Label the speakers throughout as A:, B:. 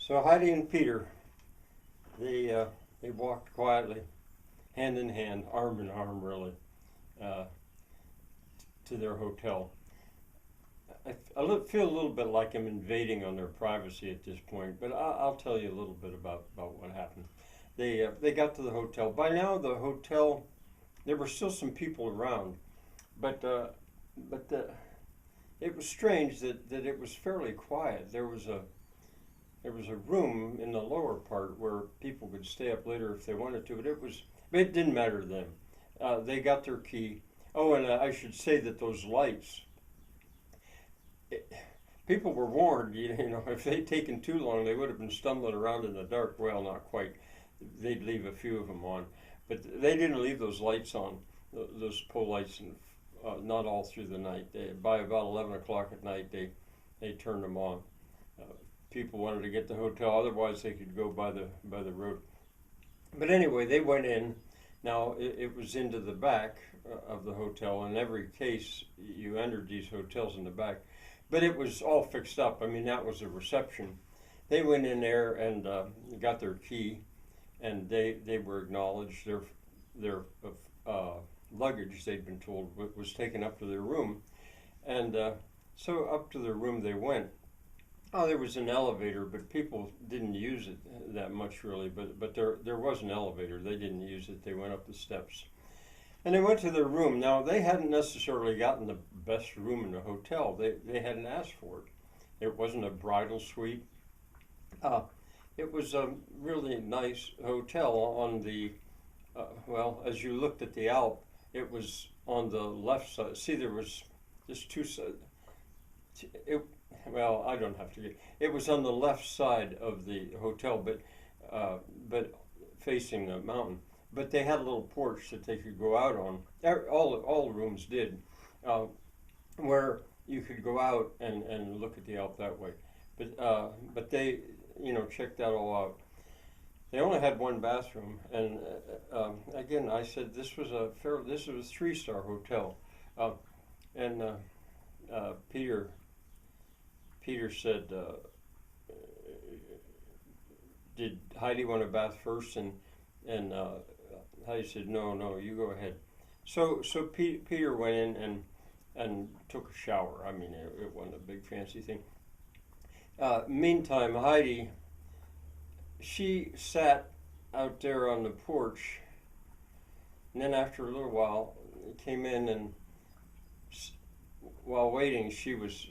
A: So Heidi and Peter, they walked quietly, hand in hand, arm in arm, really, uh, to their hotel. Feel a little bit like I'm invading on their privacy at this point, but I'll tell you a little bit about what happened. They got to the hotel. By now, the hotel, there were still some people around, but it was strange that it was fairly quiet. There was a room in the lower part where people could stay up later if they wanted to, but it didn't matter to them. They got their key. Oh, and I should say that those lights, it, people were warned. If they'd taken too long, they would have been stumbling around in the dark. Well, not quite. They'd leave a few of them on, but they didn't leave those lights on, those pole lights, and not all through the night. By about 11 o'clock at night, they turned them on. Uh, People wanted to get to the hotel, otherwise they could go by the road. But anyway, they went in. Now it was into the back of the hotel. In every case, you entered these hotels in the back, but it was all fixed up. I mean, that was a reception. They went in there and got their key, and they were acknowledged. Their luggage, they'd been told, was taken up to their room, and so up to their room they went. Oh, there was an elevator, but people didn't use it that much, really. But there was an elevator. They didn't use it. They went up the steps, and they went to their room. Now they hadn't necessarily gotten the best room in the hotel. They hadn't asked for it. It wasn't a bridal suite. Uh, it was a really nice hotel on the. Well, as you looked at the Alp, it was on the left side. See, there was just two sides. Well, I don't have to get. It was on the left side of the hotel, but facing the mountain. But they had a little porch that they could go out on. All rooms did, where you could go out and look at the Alp that way. But they checked that all out. They only had one bathroom, and again, I said this was a 3-star hotel, and Peter said, "Did Heidi want a bath first?" And Heidi said, "No, you go ahead." So Peter went in and took a shower. I mean, it wasn't a big fancy thing. Meantime, Heidi, she sat out there on the porch, and then after a little while, came in and. While waiting, she was,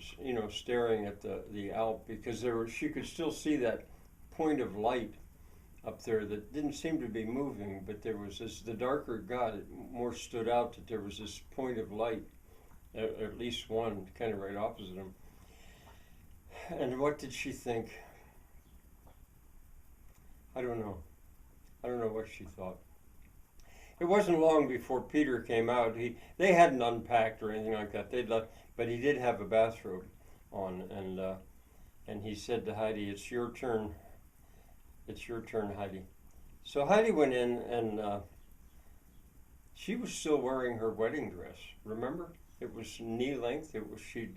A: staring at the Alp because she could still see that point of light up there that didn't seem to be moving, but there was the darker it got, it more stood out that there was this point of light, at least one, kind of right opposite him. And what did she think? I don't know. I don't know what she thought. It wasn't long before Peter came out. They hadn't unpacked or anything like that. They'd left, but he did have a bathrobe on, and he said to Heidi, "It's your turn. It's your turn, Heidi." So Heidi went in, and she was still wearing her wedding dress. Remember, it was knee length. She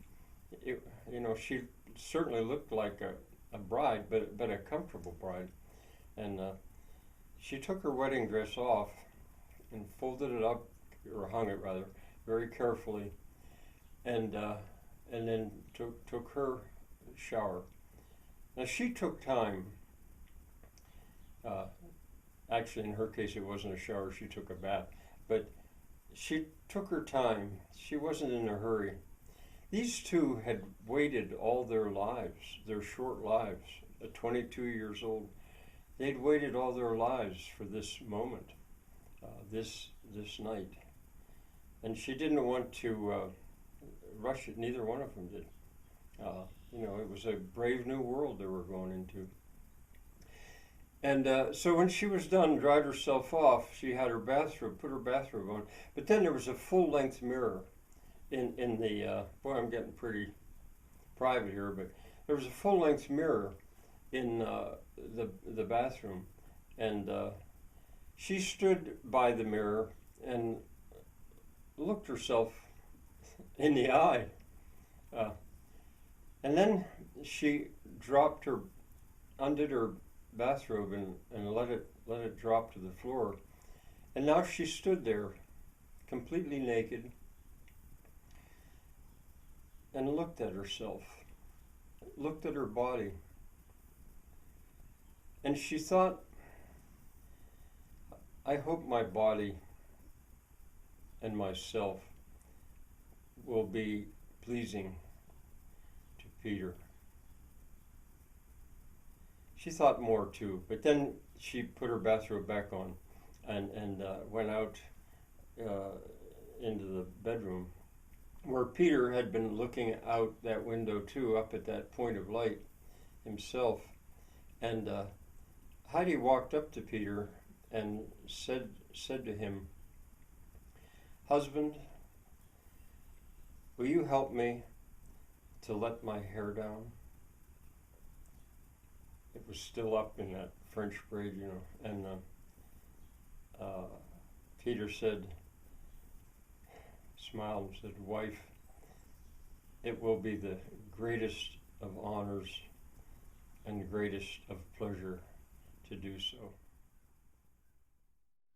A: certainly looked like a bride, but a comfortable bride, and she took her wedding dress off and folded it up, or hung it rather, very carefully, and then took her shower. Now she took time. Actually, in her case, it wasn't a shower; she took a bath. But she took her time. She wasn't in a hurry. These two had waited all their lives, their short lives, at 22 years old. They'd waited all their lives for this moment. This night, and she didn't want to rush it. Neither one of them did. It was a brave new world they were going into. And so when she was done, dried herself off, she had her bathrobe, put her bathrobe on. But then there was a full-length mirror in the. Boy, I'm getting pretty private here, but there was a full-length mirror in the bathroom, and. She stood by the mirror and looked herself in the eye. And then she dropped her undid her bathrobe and let it drop to the floor. And now she stood there, completely naked, and looked at herself, looked at her body. And she thought, I hope my body and myself will be pleasing to Peter. She thought more too, but then she put her bathrobe back on and went out into the bedroom where Peter had been looking out that window too, up at that point of light himself. And Heidi walked up to Peter and said to him, "Husband, will you help me to let my hair down?" It was still up in that French braid, you know. And Peter smiled and said, "Wife, it will be the greatest of honors and the greatest of pleasure to do so."